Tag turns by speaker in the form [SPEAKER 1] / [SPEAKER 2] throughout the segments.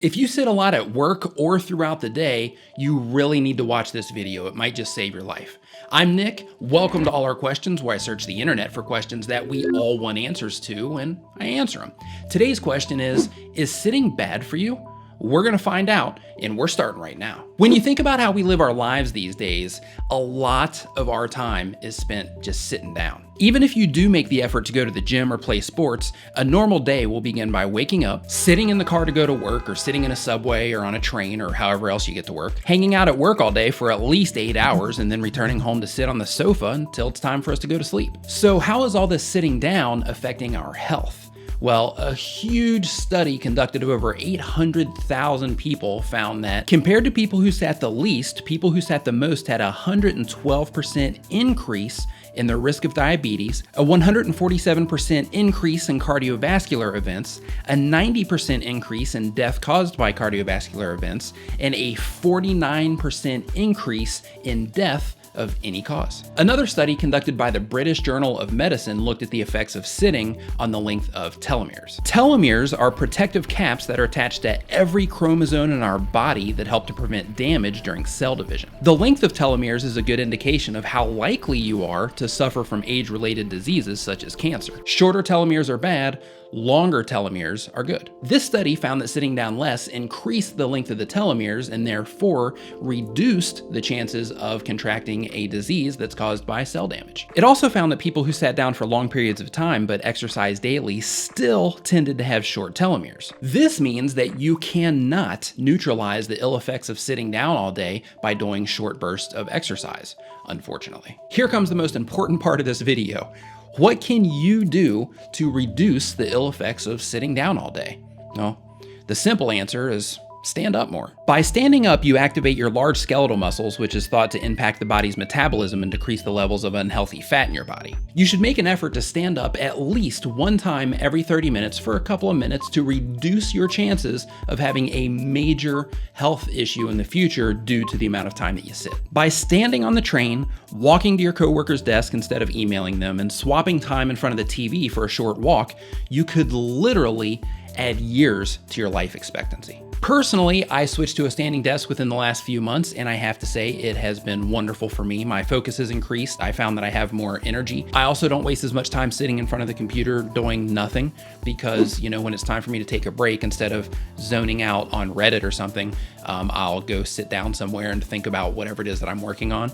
[SPEAKER 1] If you sit a lot at work or throughout the day, you really need to watch this video. It might just save your life. I'm Nick. Welcome to All Our Questions, where I search the internet for questions that we all want answers to, and I answer them. Today's question is sitting bad for you? We're gonna find out, and we're starting right now. When you think about how we live our lives these days, a lot of our time is spent just sitting down. Even if you do make the effort to go to the gym or play sports, a normal day will begin by waking up, sitting in the car to go to work, or sitting in a subway or on a train or however else you get to work, hanging out at work all day for at least 8 hours, and then returning home to sit on the sofa until it's time for us to go to sleep. So how is all this sitting down affecting our health? Well, a huge study conducted of over 800,000 people found that compared to people who sat the least, people who sat the most had a 112% increase in the risk of diabetes, a 147% increase in cardiovascular events, a 90% increase in death caused by cardiovascular events, and a 49% increase in death of any cause. Another study conducted by the British Journal of Medicine looked at the effects of sitting on the length of telomeres. Telomeres are protective caps that are attached to every chromosome in our body that help to prevent damage during cell division. The length of telomeres is a good indication of how likely you are to suffer from age-related diseases such as cancer. Shorter telomeres are bad, longer telomeres are good. This study found that sitting down less increased the length of the telomeres and therefore reduced the chances of contracting a disease that's caused by cell damage. It also found that people who sat down for long periods of time but exercised daily still tended to have short telomeres. This means that you cannot neutralize the ill effects of sitting down all day by doing short bursts of exercise, unfortunately. Here comes the most important part of this video. What can you do to reduce the ill effects of sitting down all day? Well, the simple answer is stand up more. By standing up, you activate your large skeletal muscles, which is thought to impact the body's metabolism and decrease the levels of unhealthy fat in your body. You should make an effort to stand up at least one time every 30 minutes for a couple of minutes to reduce your chances of having a major health issue in the future due to the amount of time that you sit. By standing on the train, walking to your coworker's desk instead of emailing them, and swapping time in front of the TV for a short walk, you could literally add years to your life expectancy. Personally, I switched to a standing desk within the last few months, and I have to say it has been wonderful for me. My focus has increased. I found that I have more energy. I also don't waste as much time sitting in front of the computer doing nothing because, when it's time for me to take a break, instead of zoning out on Reddit or something, I'll go sit down somewhere and think about whatever it is that I'm working on,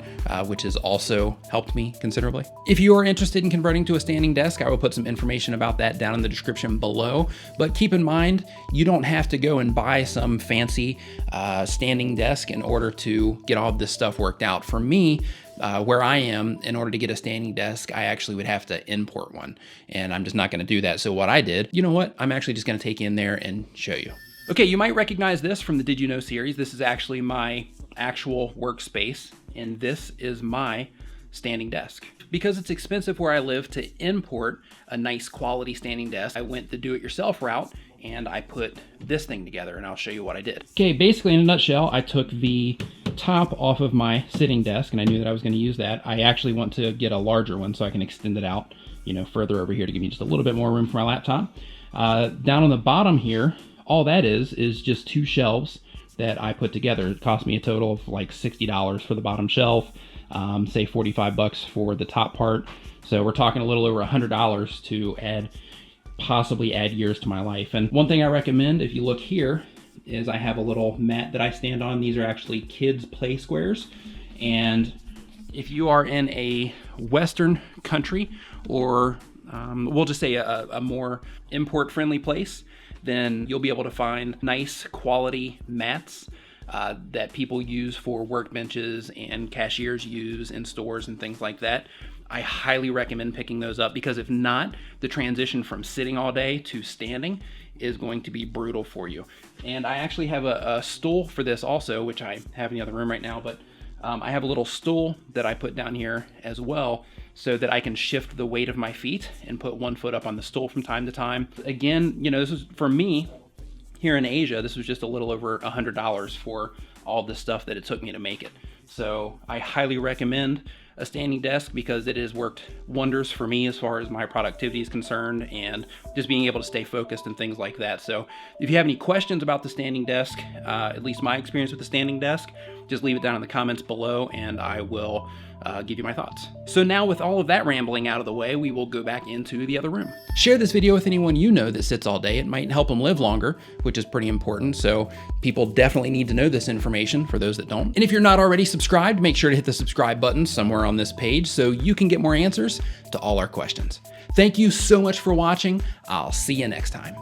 [SPEAKER 1] which has also helped me considerably. If you are interested in converting to a standing desk, I will put some information about that down in the description below. But keep in mind, you don't have to go and buy some fancy standing desk in order to get all of this stuff worked out. For me, where I am, in order to get a standing desk, I actually would have to import one, and I'm just not going to do that. So what I did, I'm actually just going to take you in there and show you. Okay, you might recognize this from the Did You Know series. This is actually my actual workspace, and this is my standing desk. Because it's expensive where I live to import a nice quality standing desk, I went the do-it-yourself route, and I put this thing together, and I'll show you what I did. Okay, basically in a nutshell, I took the top off of my sitting desk, and I knew that I was going to use that. I actually want to get a larger one so I can extend it out, further over here to give me just a little bit more room for my laptop. Down on the bottom here, all that is just two shelves that I put together. It cost me a total of like $60 for the bottom shelf, say $45 for the top part. So we're talking a little over $100 to possibly add years to my life. And one thing I recommend, if you look here, is I have a little mat that I stand on. These are actually kids' play squares. And if you are in a Western country, or we'll just say a more import-friendly place, then you'll be able to find nice quality mats that people use for workbenches and cashiers use in stores and things like that. I highly recommend picking those up, because if not, the transition from sitting all day to standing is going to be brutal for you. And I actually have a stool for this also, which I have in the other room right now, but I have a little stool that I put down here as well, so that I can shift the weight of my feet and put one foot up on the stool from time to time. Again, this is, for me, here in Asia, this was just a little over $100 for all the stuff that it took me to make it. So I highly recommend a standing desk because it has worked wonders for me as far as my productivity is concerned and just being able to stay focused and things like that. So if you have any questions about the standing desk, at least my experience with the standing desk, just leave it down in the comments below and I will give you my thoughts. So now with all of that rambling out of the way, we will go back into the other room. Share this video with anyone you know that sits all day. It might help them live longer, which is pretty important. So people definitely need to know this information for those that don't. And if you're not already subscribed, make sure to hit the subscribe button somewhere on this page so you can get more answers to all our questions. Thank you so much for watching. I'll see you next time.